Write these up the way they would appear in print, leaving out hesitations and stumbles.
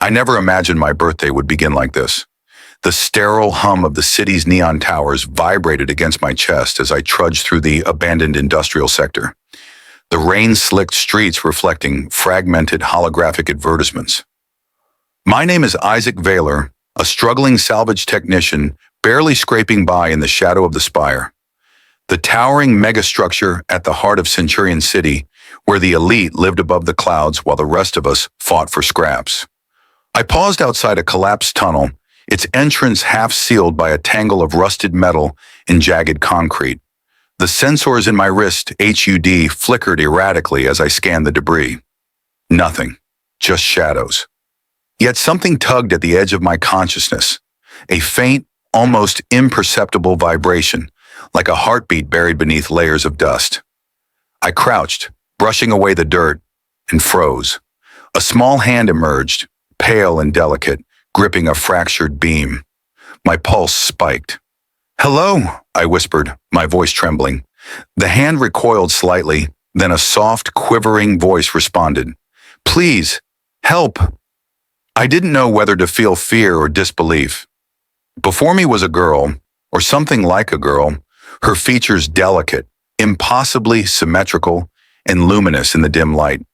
I never imagined my birthday would begin like this. The sterile hum of the city's neon towers vibrated against my chest as I trudged through the abandoned industrial sector, the rain-slicked streets reflecting fragmented holographic advertisements. My name is Isaac Vaylor, a struggling salvage technician barely scraping by in the shadow of the spire, the towering megastructure at the heart of Centurion City, where the elite lived above the clouds while the rest of us fought for scraps. I paused outside a collapsed tunnel, its entrance half sealed by a tangle of rusted metal and jagged concrete. The sensors in my wrist, HUD, flickered erratically as I scanned the debris. Nothing, just shadows. Yet something tugged at the edge of my consciousness, a faint, almost imperceptible vibration, like a heartbeat buried beneath layers of dust. I crouched, brushing away the dirt, and froze. A small hand emerged, pale and delicate, gripping a fractured beam. My pulse spiked. "Hello," I whispered, my voice trembling. The hand recoiled slightly, then a soft, quivering voice responded. "Please, help." I didn't know whether to feel fear or disbelief. Before me was a girl, or something like a girl, her features delicate, impossibly symmetrical, and luminous in the dim light.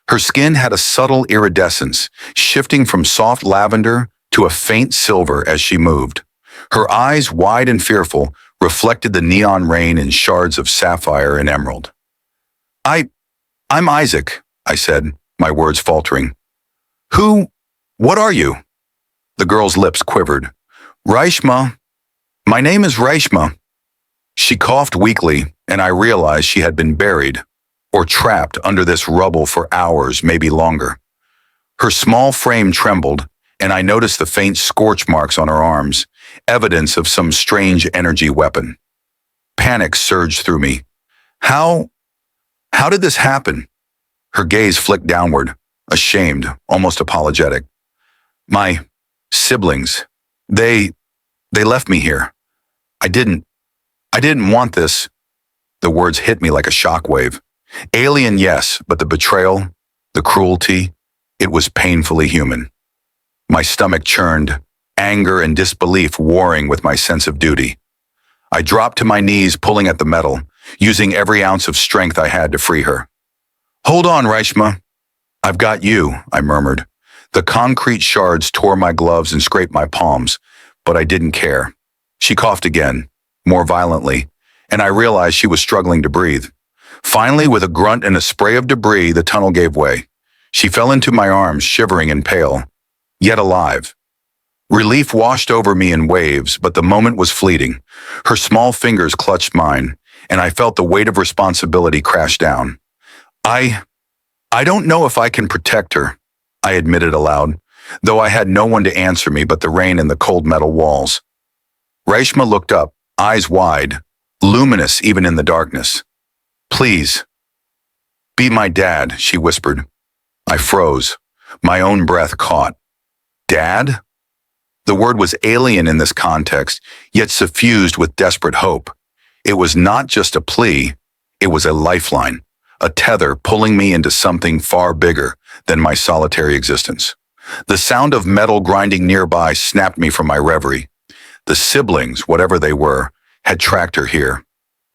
Her skin had a subtle iridescence, shifting from soft lavender to a faint silver as she moved. Her eyes, wide and fearful, reflected the neon rain in shards of sapphire and emerald. I'm Isaac," I said, my words faltering. What are you?" The girl's lips quivered. "Reshma. My name is Reshma." She coughed weakly, and I realized she had been buried, or trapped under this rubble for hours, maybe longer. Her small frame trembled, and I noticed the faint scorch marks on her arms, evidence of some strange energy weapon. Panic surged through me. How did this happen?" Her gaze flicked downward, ashamed, almost apologetic. "My siblings, they left me here. I didn't want this." The words hit me like a shockwave. Alien, yes, but the betrayal, the cruelty, it was painfully human. My stomach churned, anger and disbelief warring with my sense of duty. I dropped to my knees, pulling at the metal, using every ounce of strength I had to free her. "Hold on, Reshma. I've got you," I murmured. The concrete shards tore my gloves and scraped my palms, but I didn't care. She coughed again, more violently, and I realized she was struggling to breathe. Finally, with a grunt and a spray of debris, the tunnel gave way. She fell into my arms, shivering and pale, yet alive. Relief washed over me in waves, but the moment was fleeting. Her small fingers clutched mine, and I felt the weight of responsibility crash down. I don't know if I can protect her," I admitted aloud, though I had no one to answer me but the rain and the cold metal walls. Reshma looked up, eyes wide, luminous even in the darkness. "Please, be my dad," she whispered. I froze, my own breath caught. Dad? The word was alien in this context, yet suffused with desperate hope. It was not just a plea, it was a lifeline, a tether pulling me into something far bigger than my solitary existence. The sound of metal grinding nearby snapped me from my reverie. The siblings, whatever they were, had tracked her here.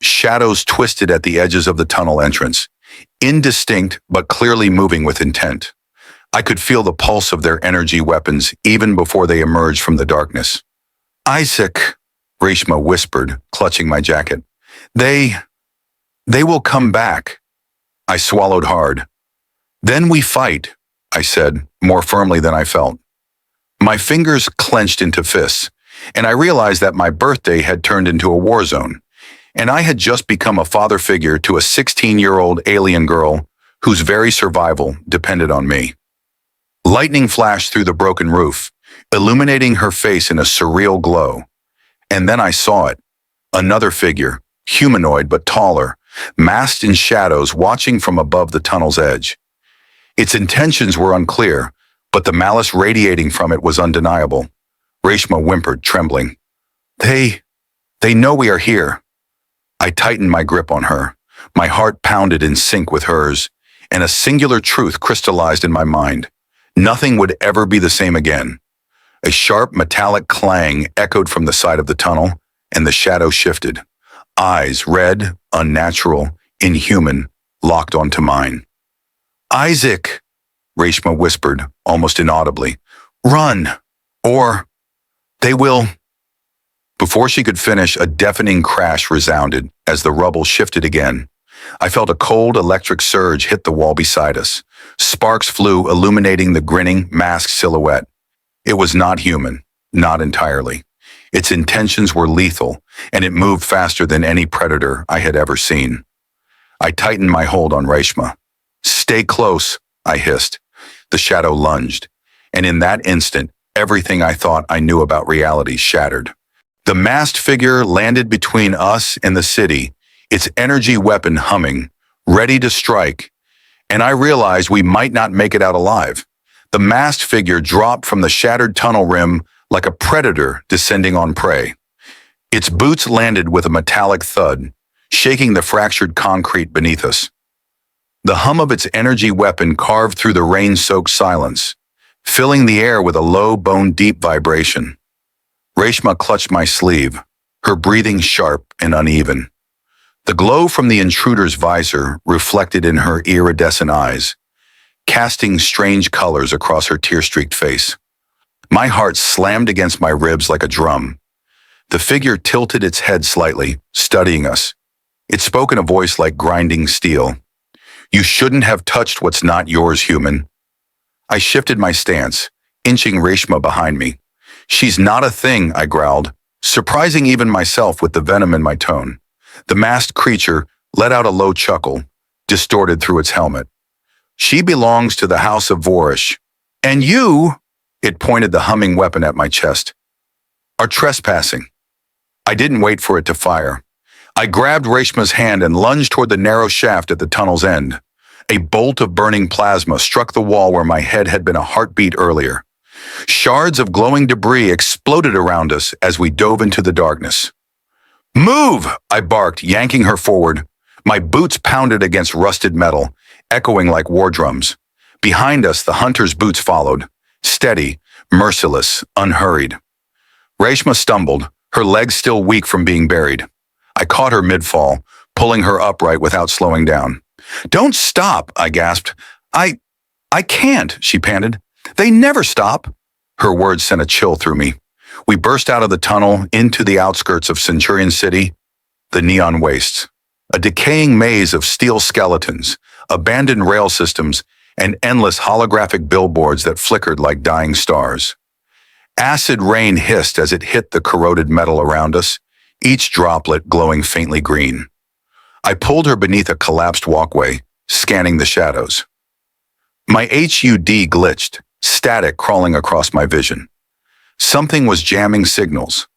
Shadows twisted at the edges of the tunnel entrance, indistinct but clearly moving with intent. I could feel the pulse of their energy weapons even before they emerged from the darkness. "Isaac," Reshma whispered, clutching my jacket. They will come back." I swallowed hard. "Then we fight," I said, more firmly than I felt. My fingers clenched into fists, and I realized that my birthday had turned into a war zone, and I had just become a father figure to a 16-year-old alien girl whose very survival depended on me. Lightning flashed through the broken roof, illuminating her face in a surreal glow. And then I saw it, another figure, humanoid but taller, masked in shadows watching from above the tunnel's edge. Its intentions were unclear, but the malice radiating from it was undeniable. Reshma whimpered, trembling. They know we are here." I tightened my grip on her. My heart pounded in sync with hers, and a singular truth crystallized in my mind. Nothing would ever be the same again. A sharp metallic clang echoed from the side of the tunnel, and the shadow shifted. Eyes, red, unnatural, inhuman, locked onto mine. Isaac, Reshma whispered, almost inaudibly. Run, or they will. Before she could finish, a deafening crash resounded as the rubble shifted again. I felt a cold electric surge hit the wall beside us. Sparks flew, illuminating the grinning, masked silhouette. It was not human, not entirely. Its intentions were lethal, and it moved faster than any predator I had ever seen. I tightened my hold on Reshma. Stay close, I hissed. The shadow lunged, and in that instant, everything I thought I knew about reality shattered. The masked figure landed between us and the city, its energy weapon humming, ready to strike, and I realized we might not make it out alive. The masked figure dropped from the shattered tunnel rim like a predator descending on prey. Its boots landed with a metallic thud, shaking the fractured concrete beneath us. The hum of its energy weapon carved through the rain-soaked silence, filling the air with a low, bone-deep vibration. Reshma clutched my sleeve, her breathing sharp and uneven. The glow from the intruder's visor reflected in her iridescent eyes, casting strange colors across her tear-streaked face. My heart slammed against my ribs like a drum. The figure tilted its head slightly, studying us. It spoke in a voice like grinding steel. You shouldn't have touched what's not yours, human. I shifted my stance, inching Reshma behind me. She's not a thing, I growled, surprising even myself with the venom in my tone. The masked creature let out a low chuckle, distorted through its helmet. She belongs to the House of Vorish. And you, it pointed the humming weapon at my chest, are trespassing. I didn't wait for it to fire. I grabbed Reshma's hand and lunged toward the narrow shaft at the tunnel's end. A bolt of burning plasma struck the wall where my head had been a heartbeat earlier. Shards of glowing debris exploded around us as we dove into the darkness. Move! I barked, yanking her forward. My boots pounded against rusted metal, echoing like war drums. Behind us, the hunter's boots followed, steady, merciless, unhurried. Reshma stumbled, her legs still weak from being buried. I caught her mid-fall, pulling her upright without slowing down. Don't stop, I gasped. I can't, she panted. They never stop. Her words sent a chill through me. We burst out of the tunnel into the outskirts of Centurion City, the neon wastes, a decaying maze of steel skeletons, abandoned rail systems, and endless holographic billboards that flickered like dying stars. Acid rain hissed as it hit the corroded metal around us, each droplet glowing faintly green. I pulled her beneath a collapsed walkway, scanning the shadows. My HUD glitched, static crawling across my vision. Something was jamming signals.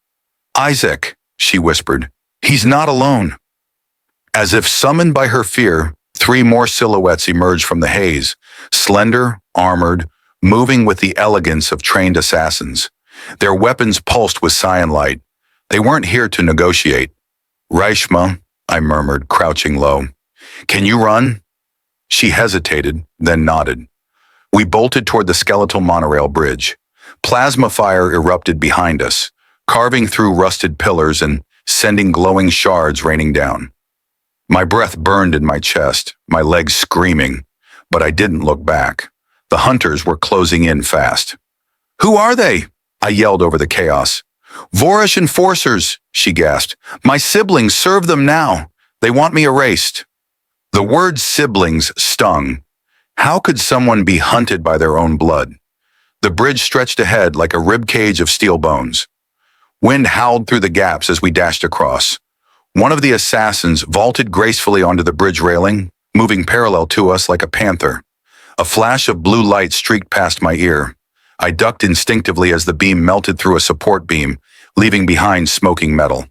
Isaac, she whispered. He's not alone. As if summoned by her fear, 3 more silhouettes emerged from the haze, slender, armored, moving with the elegance of trained assassins. Their weapons pulsed with cyan light. They weren't here to negotiate. Reshma, I murmured, crouching low. Can you run? She hesitated, then nodded. We bolted toward the skeletal monorail bridge. Plasma fire erupted behind us, carving through rusted pillars and sending glowing shards raining down. My breath burned in my chest, my legs screaming, but I didn't look back. The hunters were closing in fast. Who are they? I yelled over the chaos. Vorish enforcers, she gasped. My siblings, serve them now. They want me erased. The word siblings stung. How could someone be hunted by their own blood? The bridge stretched ahead like a ribcage of steel bones. Wind howled through the gaps as we dashed across. One of the assassins vaulted gracefully onto the bridge railing, moving parallel to us like a panther. A flash of blue light streaked past my ear. I ducked instinctively as the beam melted through a support beam, leaving behind smoking metal.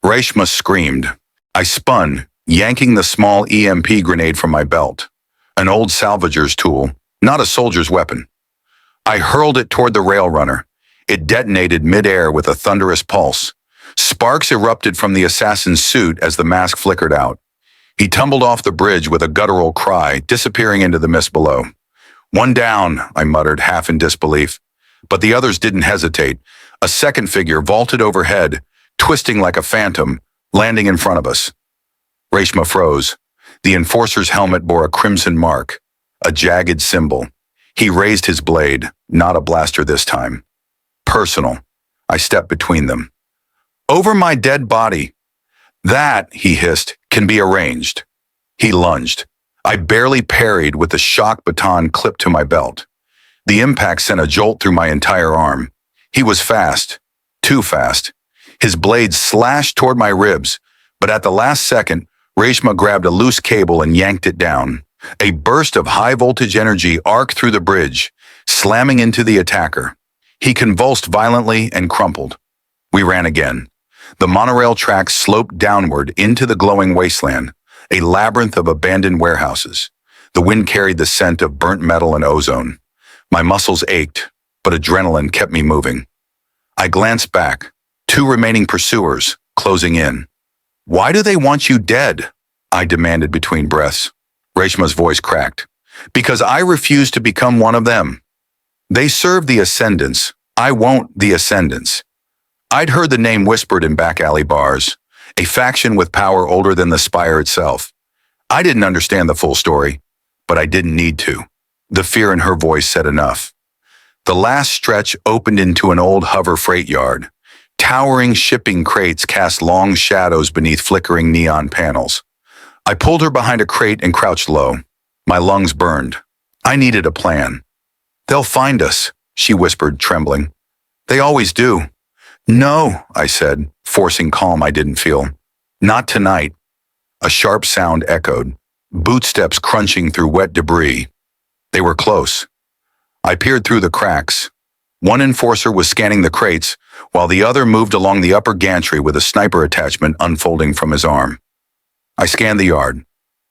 Reshma screamed. I spun, yanking the small EMP grenade from my belt. An old salvager's tool, not a soldier's weapon. I hurled it toward the rail runner. It detonated mid-air with a thunderous pulse. Sparks erupted from the assassin's suit as the mask flickered out. He tumbled off the bridge with a guttural cry, disappearing into the mist below. One down, I muttered, half in disbelief. But the others didn't hesitate. A second figure vaulted overhead, twisting like a phantom, landing in front of us. Reshma froze. The enforcer's helmet bore a crimson mark, a jagged symbol. He raised his blade, not a blaster this time. Personal. I stepped between them. Over my dead body. That, he hissed, can be arranged. He lunged. I barely parried with the shock baton clipped to my belt. The impact sent a jolt through my entire arm. He was fast. Too fast. His blade slashed toward my ribs, but at the last second, Reshma grabbed a loose cable and yanked it down. A burst of high-voltage energy arced through the bridge, slamming into the attacker. He convulsed violently and crumpled. We ran again. The monorail tracks sloped downward into the glowing wasteland, a labyrinth of abandoned warehouses. The wind carried the scent of burnt metal and ozone. My muscles ached, but adrenaline kept me moving. I glanced back. 2 remaining pursuers, closing in. Why do they want you dead? I demanded between breaths. Reshma's voice cracked. Because I refuse to become one of them. They serve the Ascendants. I won't the Ascendants. I'd heard the name whispered in back alley bars, a faction with power older than the Spire itself. I didn't understand the full story, but I didn't need to. The fear in her voice said enough. The last stretch opened into an old hover freight yard. Towering shipping crates cast long shadows beneath flickering neon panels. I pulled her behind a crate and crouched low. My lungs burned. I needed a plan. They'll find us, she whispered, trembling. They always do. No, I said, forcing calm I didn't feel. Not tonight. A sharp sound echoed, bootsteps crunching through wet debris. They were close. I peered through the cracks. One enforcer was scanning the crates, while the other moved along the upper gantry with a sniper attachment unfolding from his arm. I scanned the yard.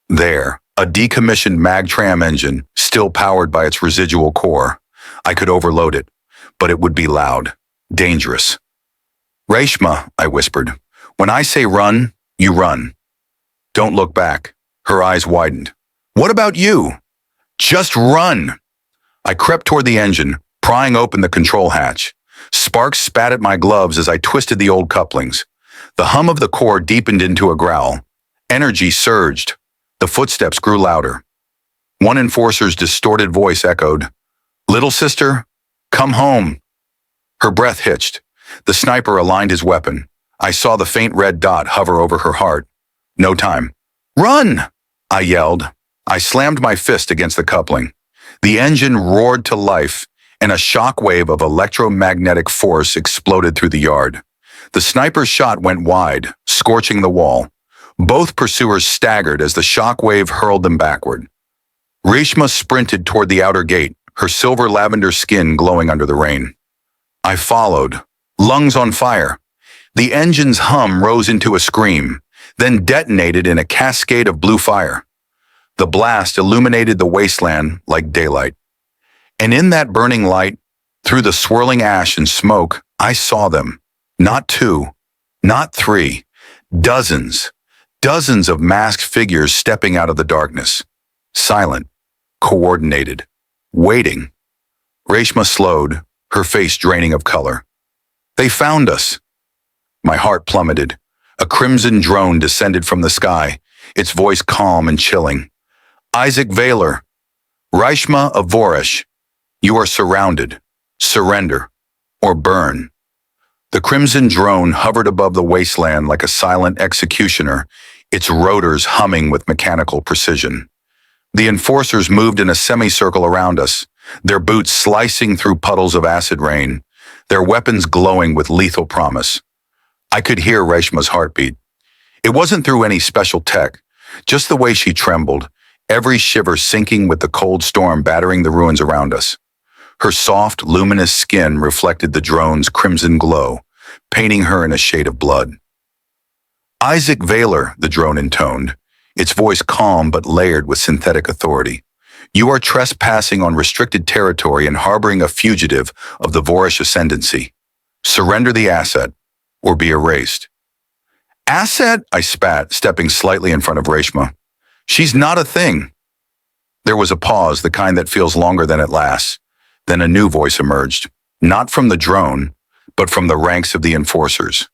There, a decommissioned mag-tram engine, still powered by its residual core. I could overload it, but it would be loud, dangerous. Reshma, I whispered, when I say run, you run. Don't look back. Her eyes widened. What about you? Just run. I crept toward the engine, prying open the control hatch. Sparks spat at my gloves as I twisted the old couplings. The hum of the core deepened into a growl. Energy surged. The footsteps grew louder. One enforcer's distorted voice echoed, Little sister, come home. Her breath hitched. The sniper aligned his weapon. I saw the faint red dot hover over her heart. No time. Run! I yelled. I slammed my fist against the coupling. The engine roared to life, and a shockwave of electromagnetic force exploded through the yard. The sniper's shot went wide, scorching the wall. Both pursuers staggered as the shockwave hurled them backward. Reshma sprinted toward the outer gate, her silver lavender skin glowing under the rain. I followed, lungs on fire. The engine's hum rose into a scream, then detonated in a cascade of blue fire. The blast illuminated the wasteland like daylight. And in that burning light, through the swirling ash and smoke, I saw them. Not 2, not 3, dozens of masked figures stepping out of the darkness. Silent, coordinated, waiting. Reshma slowed, her face draining of color. They found us. My heart plummeted. A crimson drone descended from the sky, its voice calm and chilling. Isaac Vaylor, Reshma of Voresh, you are surrounded. Surrender, or burn. The crimson drone hovered above the wasteland like a silent executioner, its rotors humming with mechanical precision. The enforcers moved in a semicircle around us, their boots slicing through puddles of acid rain, their weapons glowing with lethal promise. I could hear Reshma's heartbeat. It wasn't through any special tech, just the way she trembled, every shiver sinking with the cold storm battering the ruins around us. Her soft, luminous skin reflected the drone's crimson glow, painting her in a shade of blood. Isaac Vaylor, the drone intoned, its voice calm but layered with synthetic authority. You are trespassing on restricted territory and harboring a fugitive of the Voresh ascendancy. Surrender the asset, or be erased. Asset? I spat, stepping slightly in front of Reshma. She's not a thing. There was a pause, the kind that feels longer than it lasts. Then a new voice emerged, not from the drone, but from the ranks of the enforcers.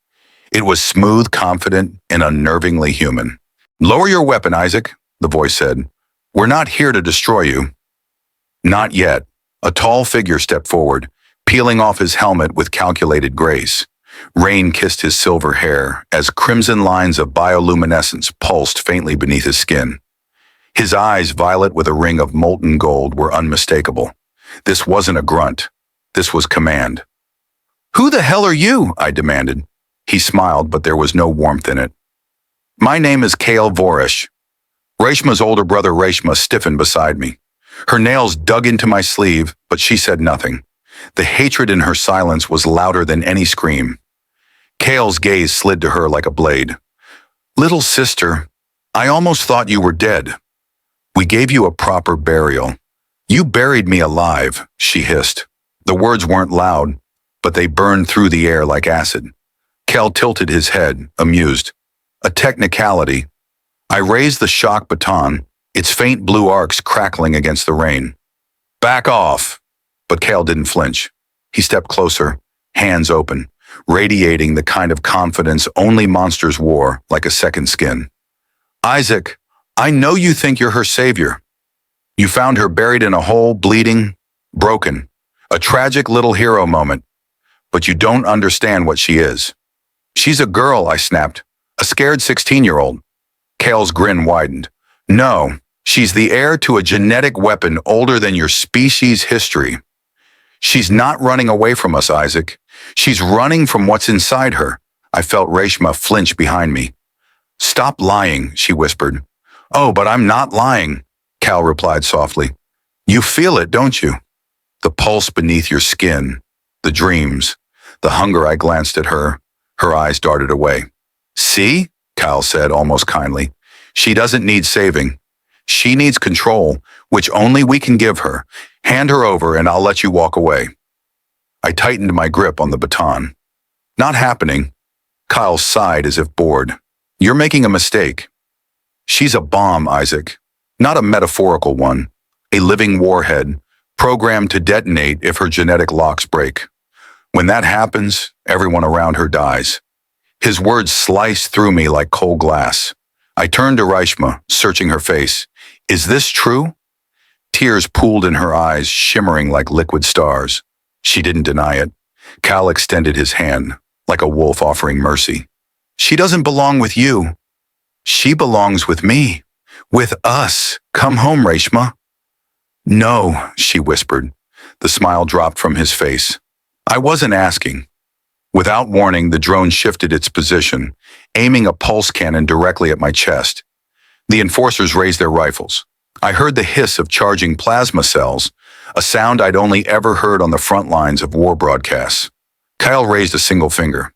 It was smooth, confident, and unnervingly human. "Lower your weapon, Isaac," the voice said. "We're not here to destroy you." Not yet. A tall figure stepped forward, peeling off his helmet with calculated grace. Rain kissed his silver hair as crimson lines of bioluminescence pulsed faintly beneath his skin. His eyes, violet with a ring of molten gold, were unmistakable. This wasn't a grunt. This was command. "Who the hell are you?" I demanded. He smiled, but there was no warmth in it. "My name is Kale Vorish." Reshma's older brother Reshma stiffened beside me. Her nails dug into my sleeve, but she said nothing. The hatred in her silence was louder than any scream. Kale's gaze slid to her like a blade. "Little sister, I almost thought you were dead. We gave you a proper burial. You buried me alive," she hissed. The words weren't loud, but they burned through the air like acid. Kale tilted his head, amused. "A technicality." I raised the shock baton, its faint blue arcs crackling against the rain. "Back off!" But Kale didn't flinch. He stepped closer, hands open, radiating the kind of confidence only monsters wore, like a second skin. "Isaac, I know you think you're her savior. You found her buried in a hole, bleeding, broken. A tragic little hero moment. But you don't understand what she is." "She's a girl," I snapped. "A scared 16-year-old. Kale's grin widened. "No, she's the heir to a genetic weapon older than your species' history. She's not running away from us, Isaac. She's running from what's inside her." I felt Reshma flinch behind me. "Stop lying," she whispered. "Oh, but I'm not lying," Cal replied softly. "You feel it, don't you? The pulse beneath your skin, the dreams, the hunger." I glanced at her. Her eyes darted away. "See?" Cal said almost kindly. "She doesn't need saving. She needs control, which only we can give her. Hand her over and I'll let you walk away." I tightened my grip on the baton. "Not happening." Kyle sighed as if bored. "You're making a mistake. She's a bomb, Isaac. Not a metaphorical one. A living warhead, programmed to detonate if her genetic locks break. When that happens, everyone around her dies." His words sliced through me like cold glass. I turned to Reshma, searching her face. "Is this true?" Tears pooled in her eyes, shimmering like liquid stars. She didn't deny it. Cal extended his hand, like a wolf offering mercy. "She doesn't belong with you. She belongs with me. With us. Come home, Reshma." "No," she whispered. The smile dropped from his face. I wasn't asking. Without warning, the drone shifted its position, aiming a pulse cannon directly at my chest. The enforcers raised their rifles. I heard the hiss of charging plasma cells, a sound I'd only ever heard on the front lines of war broadcasts. Kyle raised a single finger.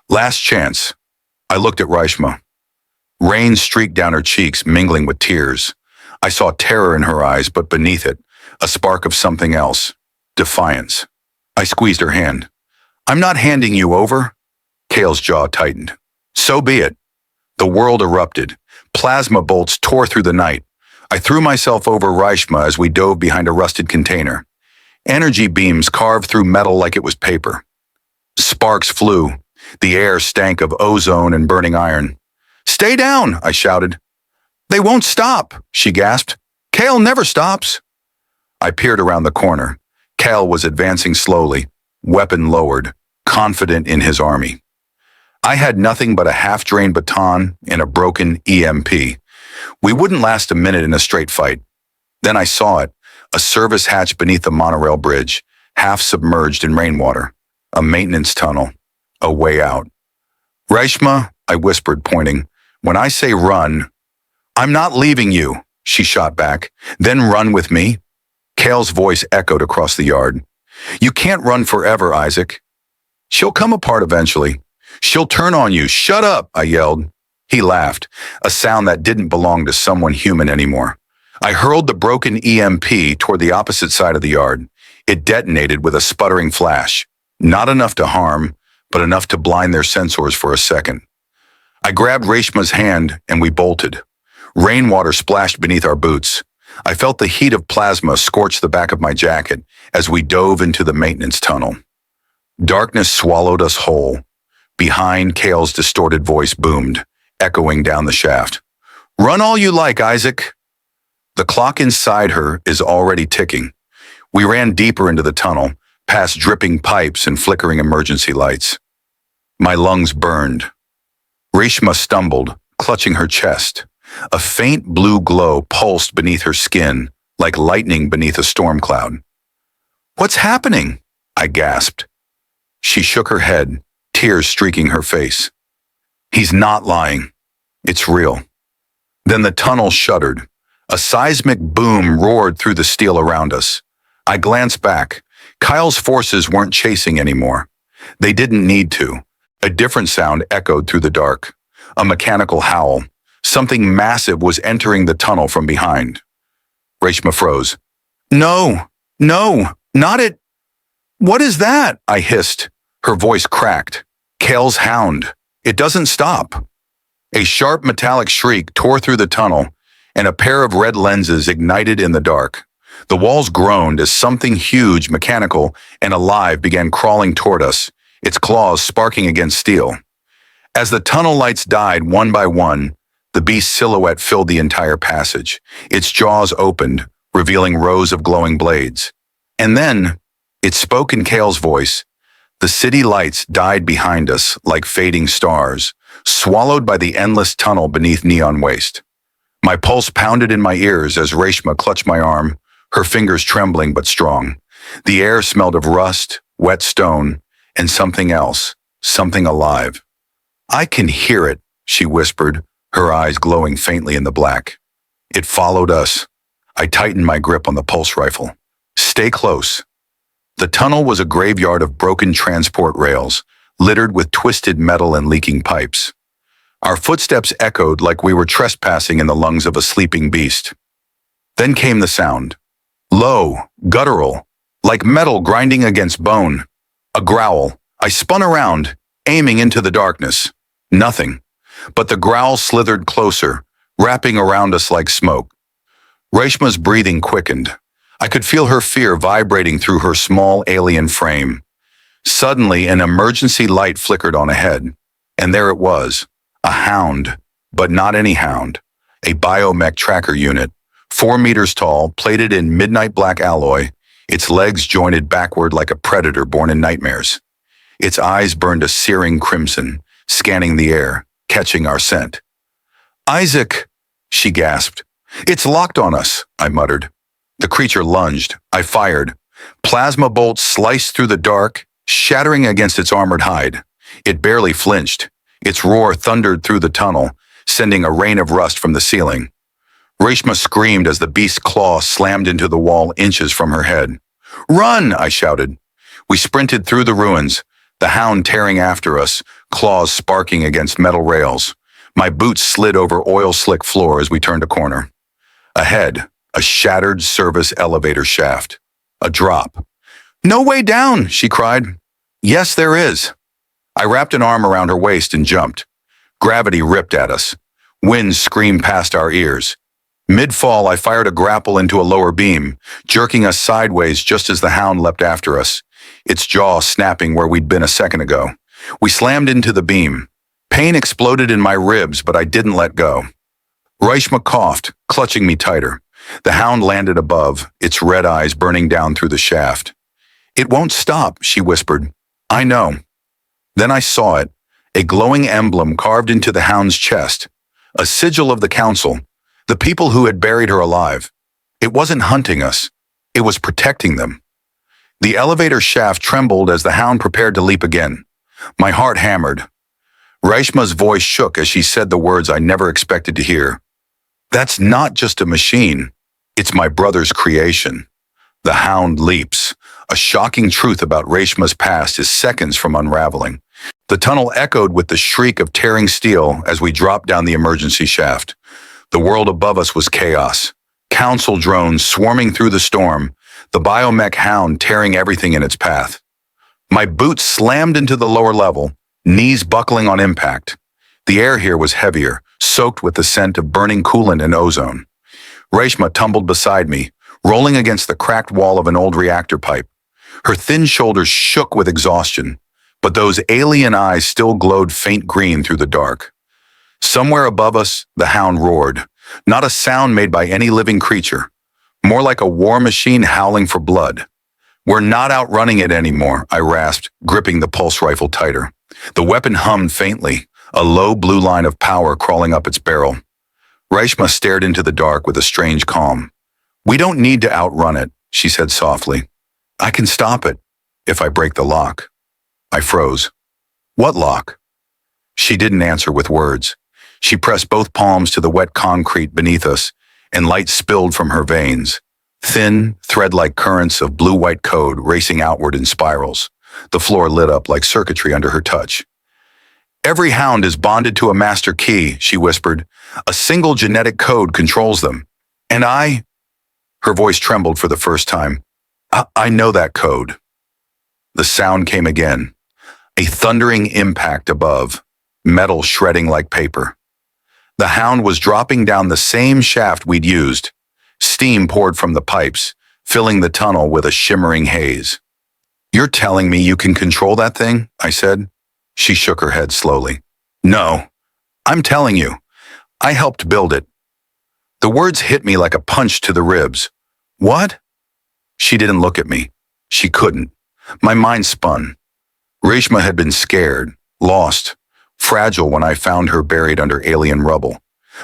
"Last chance." I looked at Reshma. Rain streaked down her cheeks, mingling with tears. I saw terror in her eyes, but beneath it, a spark of something else. Defiance. I squeezed her hand. "I'm not handing you over." Kale's jaw tightened. "So be it." The world erupted. Plasma bolts tore through the night. I threw myself over Reshma as we dove behind a rusted container. Energy beams carved through metal like it was paper. Sparks flew. The air stank of ozone and burning iron. "Stay down," I shouted. "They won't stop," she gasped. "Kale never stops." I peered around the corner. Kale was advancing slowly, weapon lowered, confident in his army. I had nothing but a half-drained baton and a broken EMP. We wouldn't last a minute in a straight fight. Then I saw it, a service hatch beneath the monorail bridge, half submerged in rainwater. A maintenance tunnel. A way out. "Reshma," I whispered, pointing. "When I say run..." "I'm not leaving you," she shot back. "Then run with me." Kale's voice echoed across the yard. "You can't run forever, Isaac. She'll come apart eventually. She'll turn on you. Shut up," I yelled. He laughed, a sound that didn't belong to someone human anymore. I hurled the broken EMP toward the opposite side of the yard. It detonated with a sputtering flash. Not enough to harm, but enough to blind their sensors for a second. I grabbed Reshma's hand and we bolted. Rainwater splashed beneath our boots. I felt the heat of plasma scorch the back of my jacket as we dove into the maintenance tunnel. Darkness swallowed us whole. Behind, Kale's distorted voice boomed, echoing down the shaft. "Run all you like, Isaac." The clock inside her is already ticking. We ran deeper into the tunnel, past dripping pipes and flickering emergency lights. My lungs burned. Reshma stumbled, clutching her chest. A faint blue glow pulsed beneath her skin, like lightning beneath a storm cloud. "What's happening?" I gasped. She shook her head, tears streaking her face. "He's not lying. It's real." Then the tunnel shuddered. A seismic boom roared through the steel around us. I glanced back. Kyle's forces weren't chasing anymore. They didn't need to. A different sound echoed through the dark. A mechanical howl. Something massive was entering the tunnel from behind. Reshma froze. No, not it. What is that?" I hissed. Her voice cracked. "Kale's hound. It doesn't stop." A sharp metallic shriek tore through the tunnel, and a pair of red lenses ignited in the dark. The walls groaned as something huge, mechanical, and alive began crawling toward us, its claws sparking against steel. As the tunnel lights died one by one, the beast's silhouette filled the entire passage. Its jaws opened, revealing rows of glowing blades. And then, it spoke in Kale's voice. The city lights died behind us like fading stars, swallowed by the endless tunnel beneath neon waste. My pulse pounded in my ears as Reshma clutched my arm, her fingers trembling but strong. The air smelled of rust, wet stone, and something else, something alive. "I can hear it," she whispered, her eyes glowing faintly in the black. It followed us. I tightened my grip on the pulse rifle. "Stay close." The tunnel was a graveyard of broken transport rails, littered with twisted metal and leaking pipes. Our footsteps echoed like we were trespassing in the lungs of a sleeping beast. Then came the sound. Low, guttural, like metal grinding against bone. A growl. I spun around, aiming into the darkness. Nothing. But the growl slithered closer, wrapping around us like smoke. Reshma's breathing quickened. I could feel her fear vibrating through her small alien frame. Suddenly, an emergency light flickered on ahead. And there it was. A hound. But not any hound. A biomech tracker unit. 4 meters tall, plated in midnight black alloy, its legs jointed backward like a predator born in nightmares. Its eyes burned a searing crimson, scanning the air, catching our scent. "Isaac!" she gasped. "It's locked on us," I muttered. The creature lunged. I fired. Plasma bolts sliced through the dark, shattering against its armored hide. It barely flinched. Its roar thundered through the tunnel, sending a rain of rust from the ceiling. Reshma screamed as the beast's claw slammed into the wall inches from her head. "Run!" I shouted. We sprinted through the ruins, the hound tearing after us, claws sparking against metal rails. My boots slid over oil-slick floor as we turned a corner. Ahead, a shattered service elevator shaft. A drop. "No way down!" she cried. "Yes, there is." I wrapped an arm around her waist and jumped. Gravity ripped at us. Wind screamed past our ears. Mid-fall, I fired a grapple into a lower beam, jerking us sideways just as the hound leapt after us, its jaw snapping where we'd been a second ago. We slammed into the beam. Pain exploded in my ribs, but I didn't let go. Reshma coughed, clutching me tighter. The hound landed above, its red eyes burning down through the shaft. "It won't stop," she whispered. "I know." Then I saw it, a glowing emblem carved into the hound's chest, a sigil of the council, the people who had buried her alive. It wasn't hunting us. It was protecting them. The elevator shaft trembled as the hound prepared to leap again. My heart hammered. Reshma's voice shook as she said the words I never expected to hear. "That's not just a machine. It's my brother's creation." The hound leaps. A shocking truth about Reshma's past is seconds from unraveling. The tunnel echoed with the shriek of tearing steel as we dropped down the emergency shaft. The world above us was chaos. Council drones swarming through the storm, the biomech hound tearing everything in its path. My boots slammed into the lower level, knees buckling on impact. The air here was heavier, soaked with the scent of burning coolant and ozone. Reshma tumbled beside me, rolling against the cracked wall of an old reactor pipe. Her thin shoulders shook with exhaustion, but those alien eyes still glowed faint green through the dark. Somewhere above us, the hound roared, not a sound made by any living creature, more like a war machine howling for blood. "We're not outrunning it anymore," I rasped, gripping the pulse rifle tighter. The weapon hummed faintly, a low blue line of power crawling up its barrel. Reshma stared into the dark with a strange calm. "We don't need to outrun it," she said softly. "I can stop it, if I break the lock." I froze. "What lock?" She didn't answer with words. She pressed both palms to the wet concrete beneath us, and light spilled from her veins. Thin, thread-like currents of blue-white code racing outward in spirals. The floor lit up like circuitry under her touch. "Every hound is bonded to a master key," she whispered. "A single genetic code controls them. And I—" Her voice trembled for the first time. I know that code." The sound came again. A thundering impact above, metal shredding like paper. The hound was dropping down the same shaft we'd used. Steam poured from the pipes, filling the tunnel with a shimmering haze. "You're telling me you can control that thing?" I said. She shook her head slowly. "No, I'm telling you. I helped build it." The words hit me like a punch to the ribs. "What?" She didn't look at me. She couldn't. My mind spun. Reshma had been scared, lost, fragile when I found her buried under alien rubble.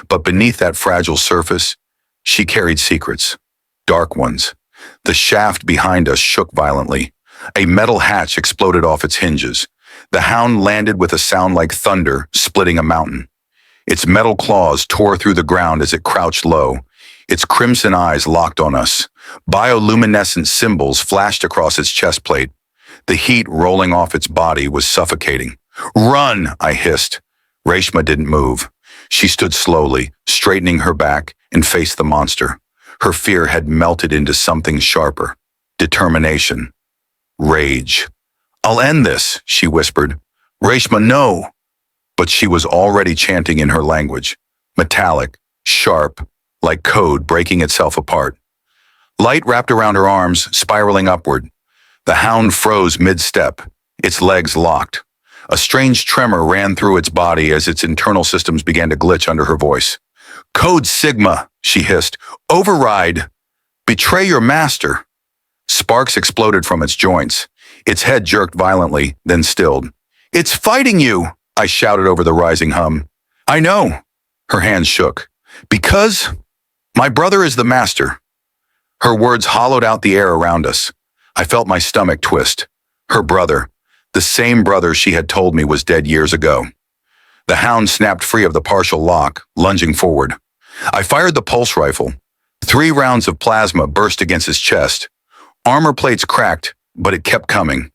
But beneath that fragile surface, she carried secrets. Dark ones. The shaft behind us shook violently. A metal hatch exploded off its hinges. The hound landed with a sound like thunder, splitting a mountain. Its metal claws tore through the ground as it crouched low. Its crimson eyes locked on us. Bioluminescent symbols flashed across its chest plate. The heat rolling off its body was suffocating. "Run!" I hissed. Reshma didn't move. She stood slowly, straightening her back, and faced the monster. Her fear had melted into something sharper. Determination. Rage. "I'll end this," she whispered. "Reshma, no!" But she was already chanting in her language. Metallic, sharp, like code breaking itself apart. Light wrapped around her arms, spiraling upward. The hound froze mid-step, its legs locked. A strange tremor ran through its body as its internal systems began to glitch under her voice. "Code Sigma," she hissed. "Override. Betray your master." Sparks exploded from its joints. Its head jerked violently, then stilled. "It's fighting you," I shouted over the rising hum. "I know." Her hands shook. "Because my brother is the master." Her words hollowed out the air around us. I felt my stomach twist. Her brother, the same brother she had told me was dead years ago. The hound snapped free of the partial lock, lunging forward. I fired the pulse rifle. 3 rounds of plasma burst against his chest. Armor plates cracked, but it kept coming.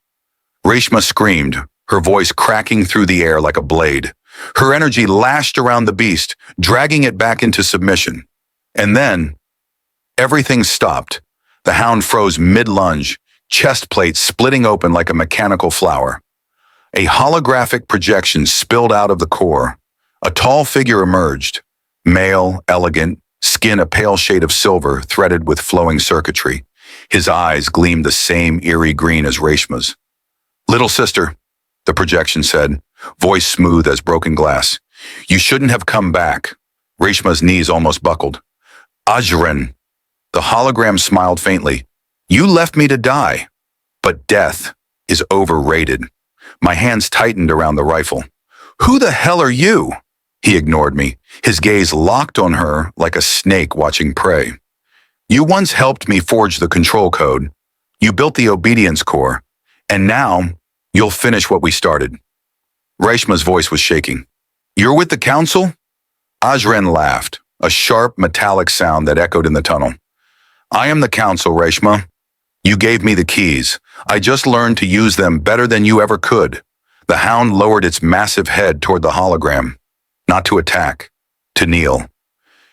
Reshma screamed, her voice cracking through the air like a blade. Her energy lashed around the beast, dragging it back into submission. And then, everything stopped. The hound froze mid-lunge, chest plate splitting open like a mechanical flower. A holographic projection spilled out of the core. A tall figure emerged. Male, elegant, skin a pale shade of silver threaded with flowing circuitry. His eyes gleamed the same eerie green as Reshma's. "Little sister," the projection said, voice smooth as broken glass. "You shouldn't have come back." Reshma's knees almost buckled. "Ajren." The hologram smiled faintly. "You left me to die. But death is overrated." My hands tightened around the rifle. "Who the hell are you?" He ignored me, his gaze locked on her like a snake watching prey. "You once helped me forge the control code. You built the obedience core. And now, you'll finish what we started." Reshma's voice was shaking. "You're with the council?" Ajren laughed, a sharp, metallic sound that echoed in the tunnel. "I am the council, Reshma. You gave me the keys. I just learned to use them better than you ever could." The hound lowered its massive head toward the hologram. Not to attack, to kneel.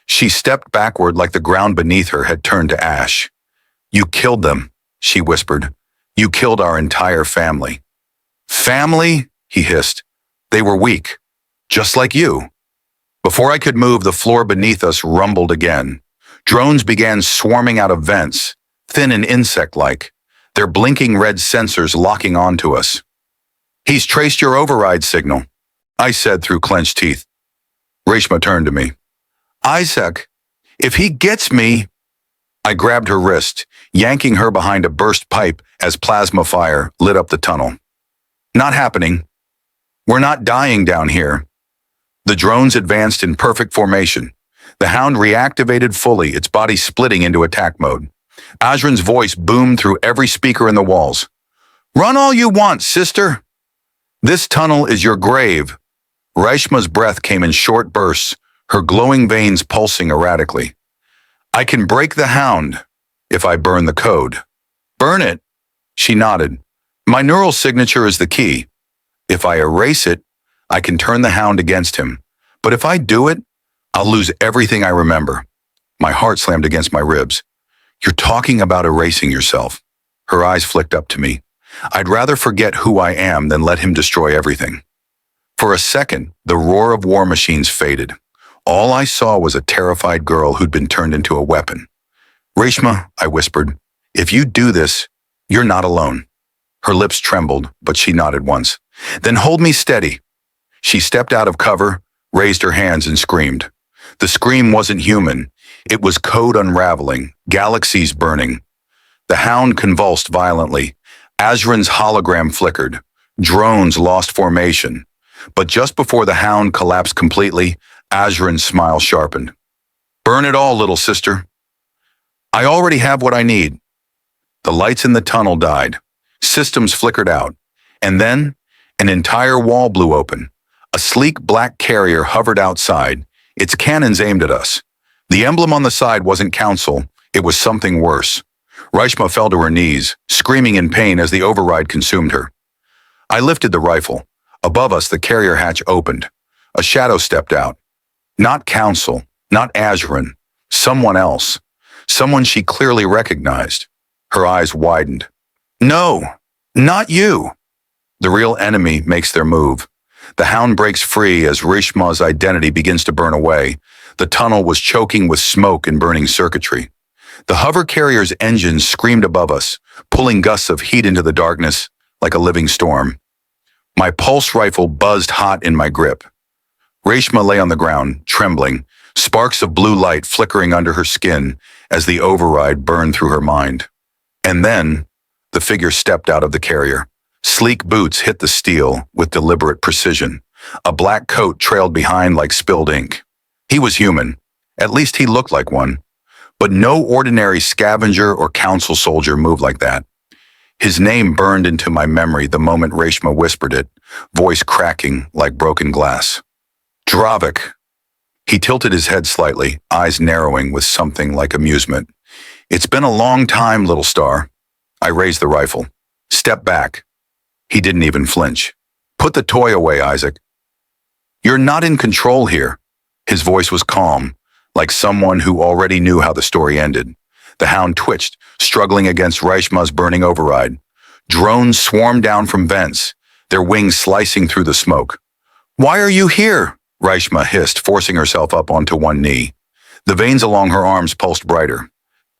She stepped backward like the ground beneath her had turned to ash. "You killed them," she whispered. "You killed our entire family." "Family?" he hissed. "They were weak, just like you." Before I could move, the floor beneath us rumbled again. Drones began swarming out of vents, thin and insect-like, their blinking red sensors locking onto us. "He's traced your override signal," I said through clenched teeth. Reshma turned to me. "Isaac, if he gets me—" I grabbed her wrist, yanking her behind a burst pipe as plasma fire lit up the tunnel. "Not happening. We're not dying down here." The drones advanced in perfect formation. The Hound reactivated fully, its body splitting into attack mode. Ajran's voice boomed through every speaker in the walls. "Run all you want, sister. This tunnel is your grave." Reshma's breath came in short bursts, her glowing veins pulsing erratically. "I can break the Hound if I burn the code." "Burn it?" She nodded. "My neural signature is the key. If I erase it, I can turn the Hound against him. But if I do it, I'll lose everything I remember." My heart slammed against my ribs. "You're talking about erasing yourself." Her eyes flicked up to me. "I'd rather forget who I am than let him destroy everything." For a second, the roar of war machines faded. All I saw was a terrified girl who'd been turned into a weapon. "Reshma," I whispered, "if you do this, you're not alone." Her lips trembled, but she nodded once. "Then hold me steady." She stepped out of cover, raised her hands, and screamed. The scream wasn't human. It was code unraveling, galaxies burning. The Hound convulsed violently. Ajran's hologram flickered. Drones lost formation. But just before the Hound collapsed completely, Ajran's smile sharpened. "Burn it all, little sister. I already have what I need." The lights in the tunnel died. Systems flickered out. And then, an entire wall blew open. A sleek black carrier hovered outside, its cannons aimed at us. The emblem on the side wasn't Council, it was something worse. Reshma fell to her knees, screaming in pain as the override consumed her. I lifted the rifle. Above us, the carrier hatch opened. A shadow stepped out. Not Council, not Ajran, someone else. Someone she clearly recognized. Her eyes widened. "No, not you." The real enemy makes their move. The Hound breaks free as Reshma's identity begins to burn away. The tunnel was choking with smoke and burning circuitry. The hover carrier's engines screamed above us, pulling gusts of heat into the darkness like a living storm. My pulse rifle buzzed hot in my grip. Reshma lay on the ground, trembling, sparks of blue light flickering under her skin as the override burned through her mind. And then, the figure stepped out of the carrier. Sleek boots hit the steel with deliberate precision. A black coat trailed behind like spilled ink. He was human. At least he looked like one. But no ordinary scavenger or council soldier moved like that. His name burned into my memory the moment Reshma whispered it, voice cracking like broken glass. Dravik. He tilted his head slightly, eyes narrowing with something like amusement. "It's been a long time, little star." I raised the rifle. "Step back." He didn't even flinch. "Put the toy away, Isaac. You're not in control here." His voice was calm, like someone who already knew how the story ended. The Hound twitched, struggling against Reshma's burning override. Drones swarmed down from vents, their wings slicing through the smoke. "Why are you here?" Reshma hissed, forcing herself up onto one knee. The veins along her arms pulsed brighter.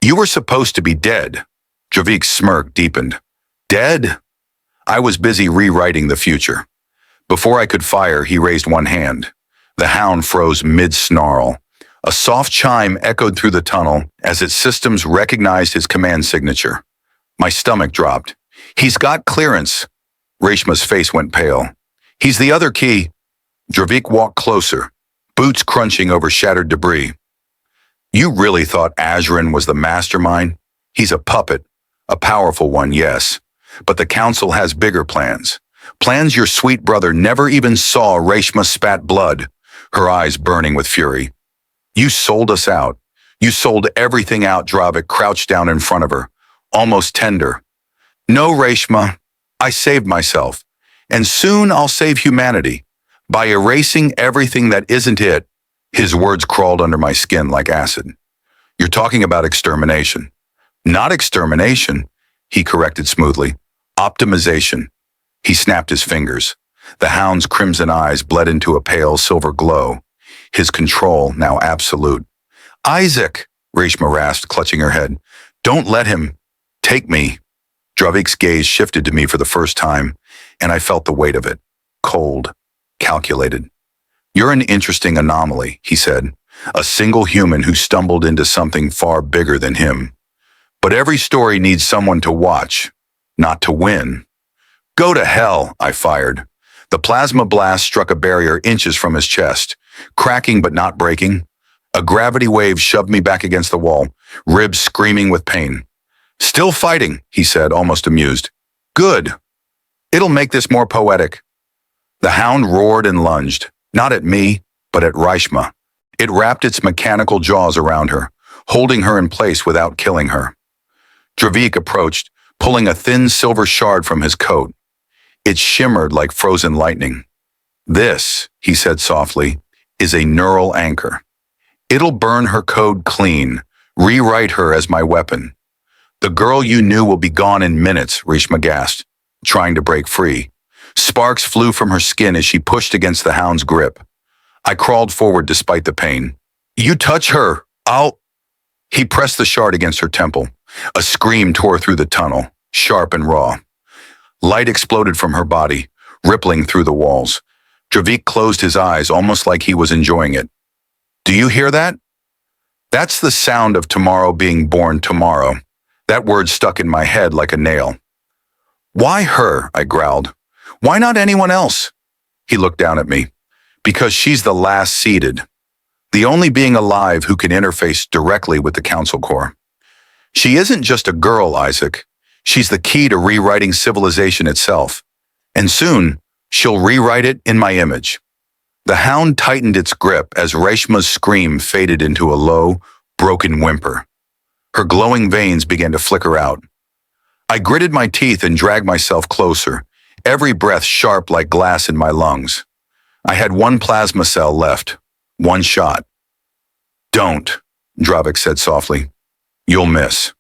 "You were supposed to be dead." Dravik's smirk deepened. "Dead?" I was busy rewriting the future. Before I could fire, he raised one hand. The Hound froze mid-snarl. A soft chime echoed through the tunnel as its systems recognized his command signature. My stomach dropped. "He's got clearance." Reshma's face went pale. "He's the other key." Dravik walked closer, boots crunching over shattered debris. "You really thought Ajran was the mastermind? He's a puppet. A powerful one, yes. But the Council has bigger plans. Plans your sweet brother never even saw." Reshma spat blood, her eyes burning with fury. "You sold us out. You sold everything out." Dravik crouched down in front of her, almost tender. "No, Reshma. I saved myself. And soon I'll save humanity. By erasing everything that isn't it." His words crawled under my skin like acid. "You're talking about extermination." "Not extermination," he corrected smoothly. "Optimization." He snapped his fingers. The Hound's crimson eyes bled into a pale silver glow. His control now absolute. "Isaac!" Reshma rasped, clutching her head. Don't let him take me. Dravik's gaze shifted to me for the first time, and I felt the weight of it. Cold, calculated. You're an interesting anomaly, he said. A single human who stumbled into something far bigger than him. But every story needs someone to watch, not to win. Go to hell, I fired. The plasma blast struck a barrier inches from his chest, cracking but not breaking. A gravity wave shoved me back against the wall, ribs screaming with pain. Still fighting, he said, almost amused. Good. It'll make this more poetic. The hound roared and lunged, not at me, but at Reshma. It wrapped its mechanical jaws around her, holding her in place without killing her. Dravik approached, pulling a thin silver shard from his coat. It shimmered like frozen lightning. This, he said softly, is a neural anchor. It'll burn her code clean, rewrite her as my weapon. The girl you knew will be gone in minutes, Reshma gasped, trying to break free. Sparks flew from her skin as she pushed against the hound's grip. I crawled forward despite the pain. You touch her, I'll... He pressed the shard against her temple. A scream tore through the tunnel, sharp and raw. Light exploded from her body, rippling through the walls. Dravik closed his eyes almost like he was enjoying it. Do you hear that? That's the sound of tomorrow being born tomorrow. That word stuck in my head like a nail. Why her? I growled. Why not anyone else? He looked down at me. Because she's the last seeded. The only being alive who can interface directly with the Council Corps. She isn't just a girl, Isaac. She's the key to rewriting civilization itself. And soon, she'll rewrite it in my image. The hound tightened its grip as Reshma's scream faded into a low, broken whimper. Her glowing veins began to flicker out. I gritted my teeth and dragged myself closer, every breath sharp like glass in my lungs. I had one plasma cell left, one shot. Don't, Dravik said softly. You'll miss.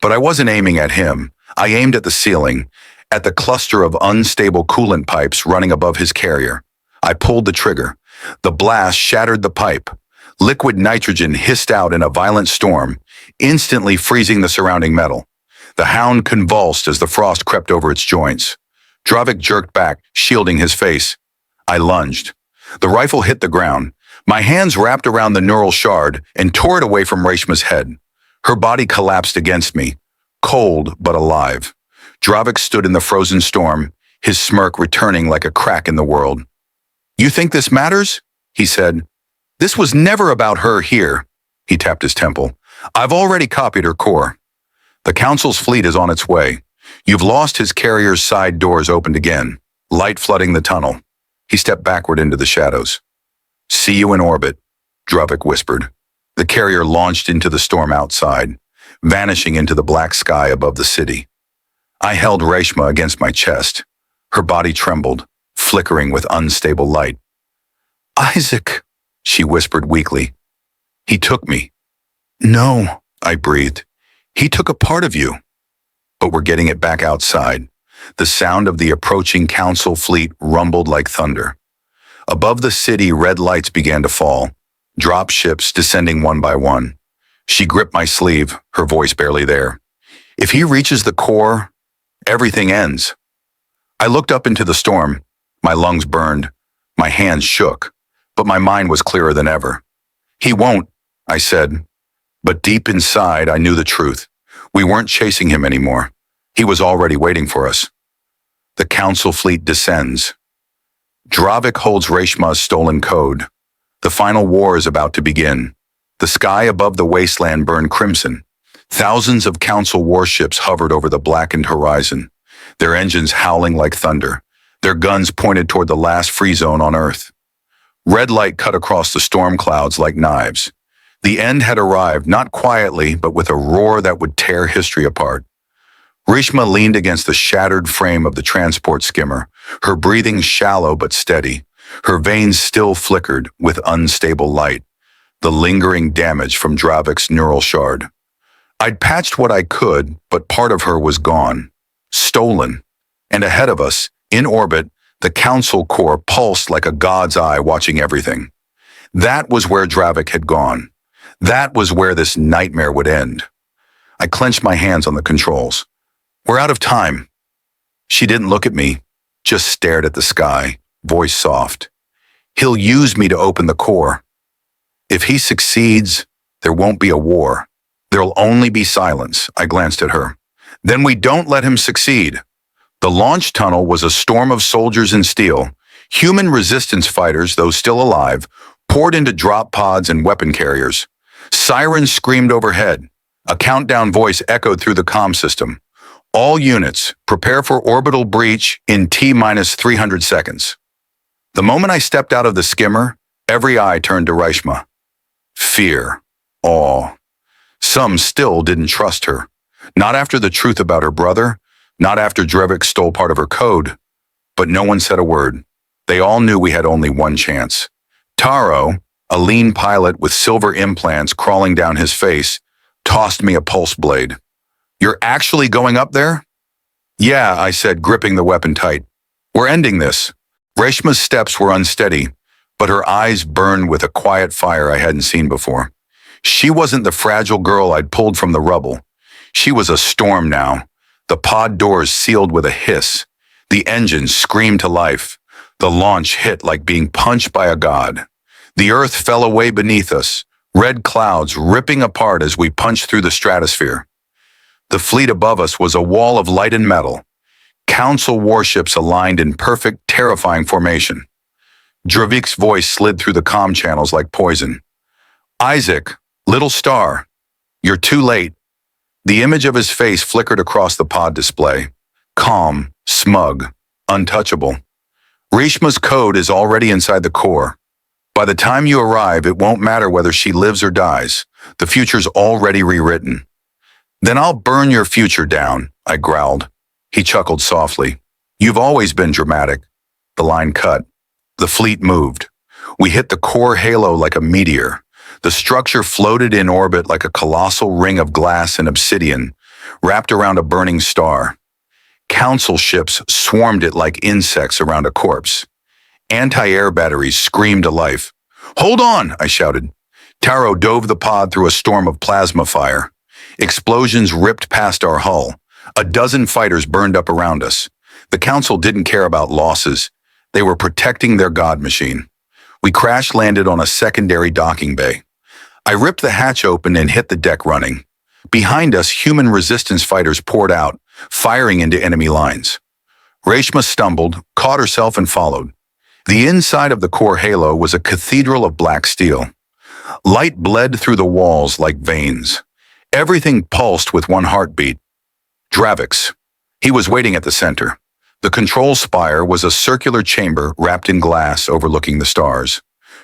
But I wasn't aiming at him. I aimed at the ceiling, at the cluster of unstable coolant pipes running above his carrier. I pulled the trigger. The blast shattered the pipe. Liquid nitrogen hissed out in a violent storm, instantly freezing the surrounding metal. The hound convulsed as the frost crept over its joints. Dravik jerked back, shielding his face. I lunged. The rifle hit the ground. My hands wrapped around the neural shard and tore it away from Reshma's head. Her body collapsed against me, cold but alive. Dravik stood in the frozen storm, his smirk returning like a crack in the world. You think this matters? He said. This was never about her here. He tapped his temple. I've already copied her core. The Council's fleet is on its way. You've lost his carrier's side doors opened again, light flooding the tunnel. He stepped backward into the shadows. See you in orbit, Dravik whispered. The carrier launched into the storm outside, vanishing into the black sky above the city. I held Reshma against my chest. Her body trembled, flickering with unstable light. Isaac, she whispered weakly. He took me. No, I breathed. He took a part of you. But we're getting it back outside. The sound of the approaching Council fleet rumbled like thunder. Above the city, red lights began to fall, drop ships descending one by one. She gripped my sleeve, her voice barely there. If he reaches the core, everything ends. I looked up into the storm. My lungs burned. My hands shook. But my mind was clearer than ever. He won't, I said. But deep inside, I knew the truth. We weren't chasing him anymore. He was already waiting for us. The Council fleet descends. Dravik holds Reshma's stolen code. The final war is about to begin. The sky above the wasteland burned crimson. Thousands of Council warships hovered over the blackened horizon, their engines howling like thunder, their guns pointed toward the last free zone on Earth. Red light cut across the storm clouds like knives. The end had arrived, not quietly, but with a roar that would tear history apart. Reshma leaned against the shattered frame of the transport skimmer, her breathing shallow but steady. Her veins still flickered with unstable light, the lingering damage from Dravik's neural shard. I'd patched what I could, but part of her was gone, stolen. And ahead of us, in orbit, the Council Corps pulsed like a god's eye watching everything. That was where Dravik had gone. That was where this nightmare would end. I clenched my hands on the controls. We're out of time. She didn't look at me, just stared at the sky, voice soft. He'll use me to open the core. If he succeeds, there won't be a war. There'll only be silence. I glanced at her. Then we don't let him succeed. The launch tunnel was a storm of soldiers in steel. Human resistance fighters, those still alive, poured into drop pods and weapon carriers. Sirens screamed overhead. A countdown voice echoed through the comm system. All units, prepare for orbital breach in T-minus 300 seconds. The moment I stepped out of the skimmer, every eye turned to Reshma. Fear, awe. Some still didn't trust her. Not after the truth about her brother, not after Drevik stole part of her code. But no one said a word. They all knew we had only one chance. Taro, a lean pilot with silver implants crawling down his face, tossed me a pulse blade. You're actually going up there? Yeah, I said, gripping the weapon tight. We're ending this. Reshma's steps were unsteady, but her eyes burned with a quiet fire I hadn't seen before. She wasn't the fragile girl I'd pulled from the rubble. She was a storm now. The pod doors sealed with a hiss. The engines screamed to life. The launch hit like being punched by a god. The earth fell away beneath us, red clouds ripping apart as we punched through the stratosphere. The fleet above us was a wall of light and metal. Council warships aligned in perfect, terrifying formation. Dravik's voice slid through the comm channels like poison. Isaac, little star, you're too late. The image of his face flickered across the pod display. Calm, smug, untouchable. Reshma's code is already inside the core. By the time you arrive, it won't matter whether she lives or dies. The future's already rewritten. Then I'll burn your future down, I growled. He chuckled softly. You've always been dramatic. The line cut. The fleet moved. We hit the core halo like a meteor. The structure floated in orbit like a colossal ring of glass and obsidian, wrapped around a burning star. Council ships swarmed it like insects around a corpse. Anti-air batteries screamed to life. Hold on, I shouted. Taro dove the pod through a storm of plasma fire. Explosions ripped past our hull. A dozen fighters burned up around us. The Council didn't care about losses. They were protecting their god machine. We crash-landed on a secondary docking bay. I ripped the hatch open and hit the deck running. Behind us, human resistance fighters poured out, firing into enemy lines. Reshma stumbled, caught herself, and followed. The inside of the core halo was a cathedral of black steel. Light bled through the walls like veins. Everything pulsed with one heartbeat. Dravik's. He was waiting at the center. The control spire was a circular chamber wrapped in glass overlooking the stars.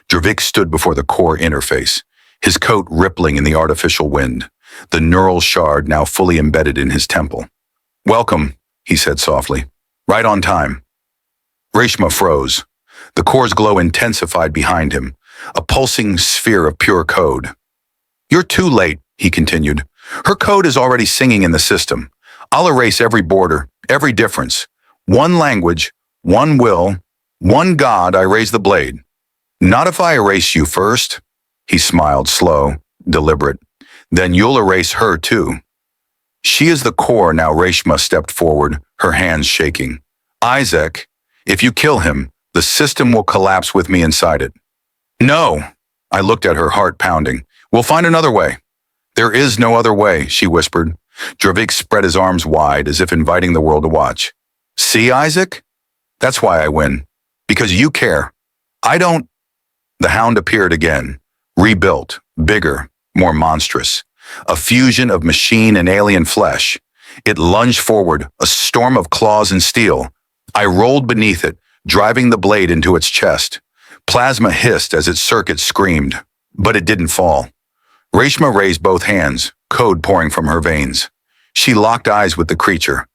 Dravik stood before the core interface, his coat rippling in the artificial wind, the neural shard now fully embedded in his temple. Welcome, he said softly. Right on time. Reshma froze. The core's glow intensified behind him, a pulsing sphere of pure code. You're too late, he continued. Her code is already singing in the system. I'll erase every border, every difference. One language, one will, one God, I raise the blade. Not if I erase you first. He smiled, slow, deliberate. Then you'll erase her too. She is the core now. Reshma stepped forward, her hands shaking. Isaac, if you kill him, the system will collapse with me inside it. No. I looked at her, heart pounding. We'll find another way. There is no other way, she whispered. Dravik spread his arms wide as if inviting the world to watch. See, Isaac? That's why I win. Because you care. I don't. The hound appeared again, rebuilt, bigger, more monstrous. A fusion of machine and alien flesh. It lunged forward, a storm of claws and steel. I rolled beneath it, driving the blade into its chest. Plasma hissed as its circuits screamed, but it didn't fall. Reshma raised both hands, code pouring from her veins. She locked eyes with the creature.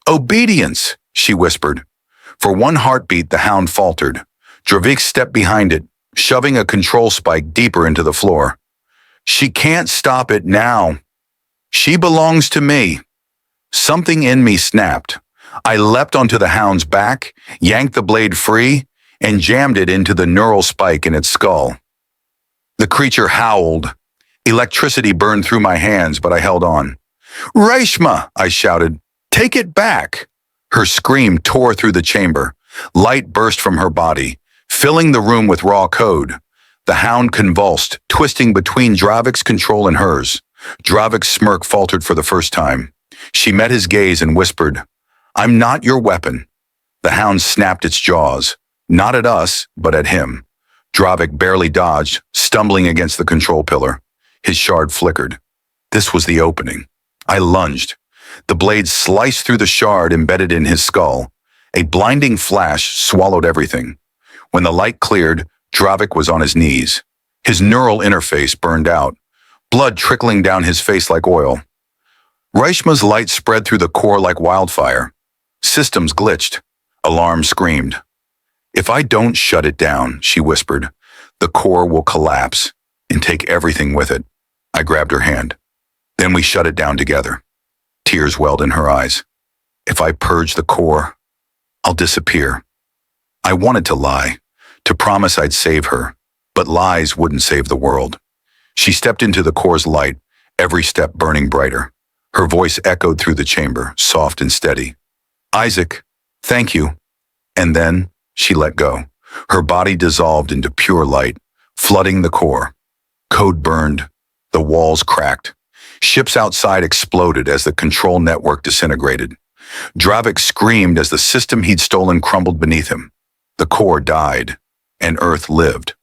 Obedience, she whispered. For one heartbeat, the hound faltered. Dravik stepped behind it, shoving a control spike deeper into the floor. She can't stop it now. She belongs to me. Something in me snapped. I leapt onto the hound's back, yanked the blade free, and jammed it into the neural spike in its skull. The creature howled. Electricity burned through my hands, but I held on. Reshma, I shouted. Take it back. Her scream tore through the chamber. Light burst from her body, filling the room with raw code. The hound convulsed, twisting between Dravik's control and hers. Dravik's smirk faltered for the first time. She met his gaze and whispered, I'm not your weapon. The hound snapped its jaws, not at us, but at him. Dravik barely dodged, stumbling against the control pillar. His shard flickered. This was the opening. I lunged. The blade sliced through the shard embedded in his skull. A blinding flash swallowed everything. When the light cleared, Dravik was on his knees. His neural interface burned out, blood trickling down his face like oil. Reshma's light spread through the core like wildfire. Systems glitched. Alarm screamed. If I don't shut it down, she whispered, the core will collapse and take everything with it. I grabbed her hand. Then we shut it down together. Tears welled in her eyes. If I purge the core, I'll disappear. I wanted to lie, to promise I'd save her, but lies wouldn't save the world. She stepped into the core's light, every step burning brighter. Her voice echoed through the chamber, soft and steady. Isaac, thank you. And then she let go. Her body dissolved into pure light, flooding the core. Code burned. The walls cracked. Ships outside exploded as the control network disintegrated. Dravik screamed as the system he'd stolen crumbled beneath him. The core died, and Earth lived.